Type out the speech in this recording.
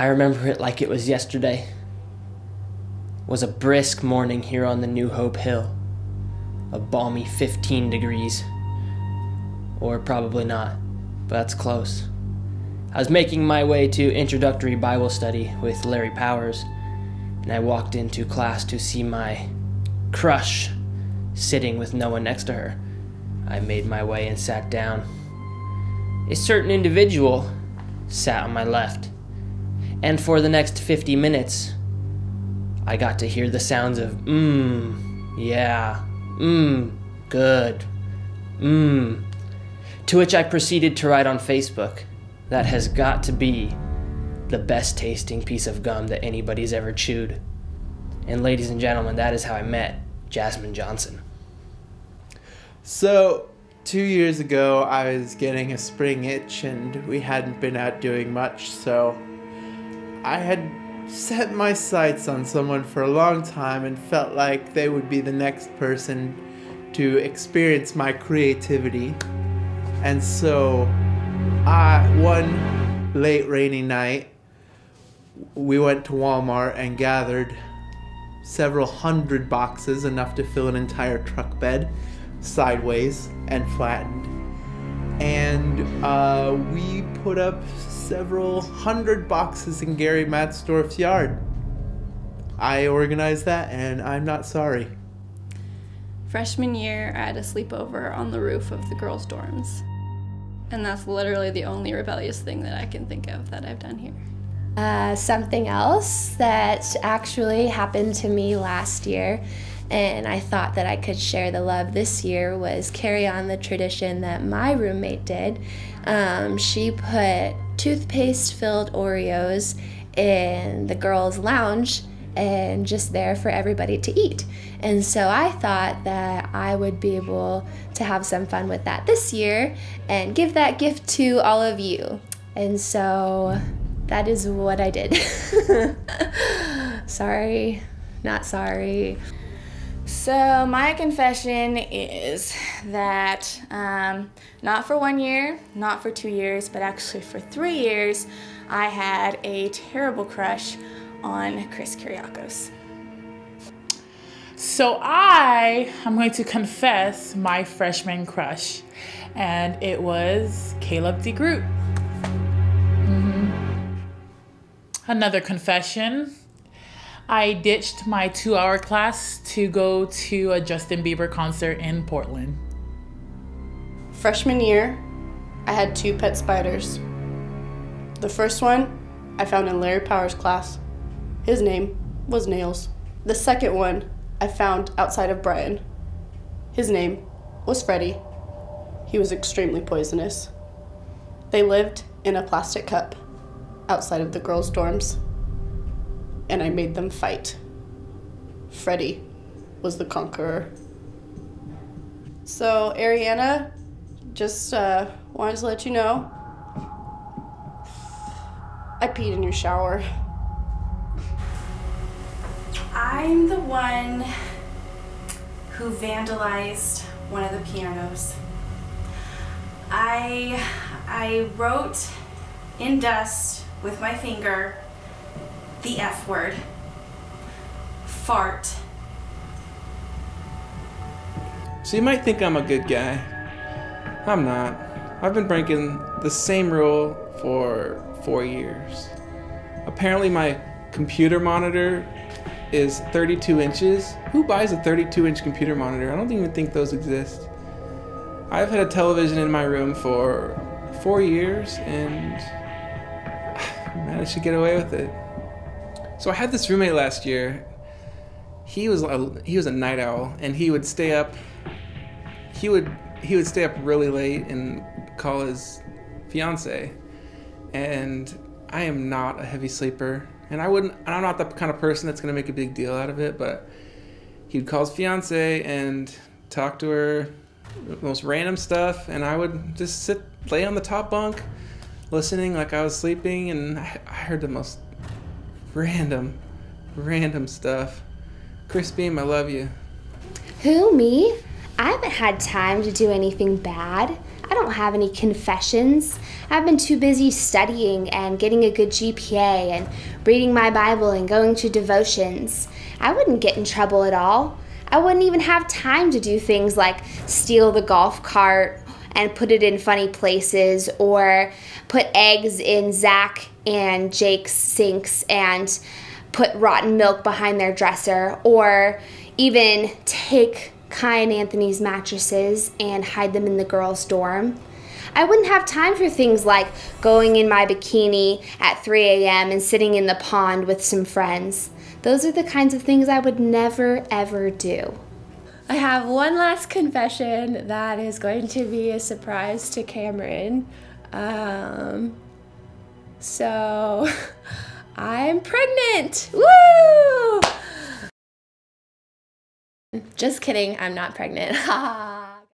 I remember it like it was yesterday. It was a brisk morning here on the New Hope Hill. A balmy 15 degrees. Or probably not, but that's close. I was making my way to introductory Bible study with Larry Powers, and I walked into class to see my crush sitting with no one next to her. I made my way and sat down. A certain individual sat on my left, and for the next 50 minutes, I got to hear the sounds of yeah, good, to which I proceeded to write on Facebook, that has got to be the best tasting piece of gum that anybody's ever chewed. And ladies and gentlemen, that is how I met Jasmine Johnson. So, 2 years ago, I was getting a spring itch and we hadn't been out doing much, so I had set my sights on someone for a long time and felt like they would be the next person to experience my creativity. And so, one late rainy night, we went to Walmart and gathered several hundred boxes, enough to fill an entire truck bed, sideways and flattened. And we put up several hundred boxes in Gary Matzdorf's yard. I organized that, and I'm not sorry. Freshman year, I had a sleepover on the roof of the girls' dorms. And that's literally the only rebellious thing that I can think of that I've done here. Something else that actually happened to me last year, and I thought that I could share the love this year, was carry on the tradition that my roommate did. She put toothpaste-filled Oreos in the girls' lounge and just there for everybody to eat. And so I thought that I would be able to have some fun with that this year and give that gift to all of you. And so that is what I did. Sorry, not sorry. So my confession is that not for 1 year, not for 2 years, but actually for 3 years, I had a terrible crush on Chris Kyriakos. So I am going to confess my freshman crush, and it was Caleb DeGroot. Another confession. I ditched my 2-hour class to go to a Justin Bieber concert in Portland. Freshman year, I had 2 pet spiders. The first one I found in Larry Powers' class. His name was Nails. The second one I found outside of Brian. His name was Freddie. He was extremely poisonous. They lived in a plastic cup outside of the girls' dorms, and I made them fight. Freddie was the conqueror. So, Ariana, just wanted to let you know, I peed in your shower. I'm the one who vandalized one of the pianos. I wrote in dust with my finger the F word. Fart. So you might think I'm a good guy. I'm not. I've been breaking the same rule for 4 years. Apparently my computer monitor is 32 inches. Who buys a 32-inch computer monitor? I don't even think those exist. I've had a television in my room for 4 years and managed to get away with it. So I had this roommate last year. He was a night owl, and he would stay up. He would stay up really late and call his fiance. And I am not a heavy sleeper, and I'm not the kind of person that's gonna make a big deal out of it. But he'd call his fiance and talk to her the most random stuff, and I would just lay on the top bunk, listening like I was sleeping, and I heard the most random stuff. Chris Beam, I love you. Who, me? I haven't had time to do anything bad. I don't have any confessions. I've been too busy studying and getting a good GPA and reading my Bible and going to devotions. I wouldn't get in trouble at all. I wouldn't even have time to do things like steal the golf cart and put it in funny places, or put eggs in Zach and Jake's sinks and put rotten milk behind their dresser, or even take Kai and Anthony's mattresses and hide them in the girls' dorm. I wouldn't have time for things like going in my bikini at 3 a.m. and sitting in the pond with some friends. Those are the kinds of things I would never, ever do. I have one last confession that is going to be a surprise to Cameron. So, I'm pregnant! Woo! Just kidding, I'm not pregnant.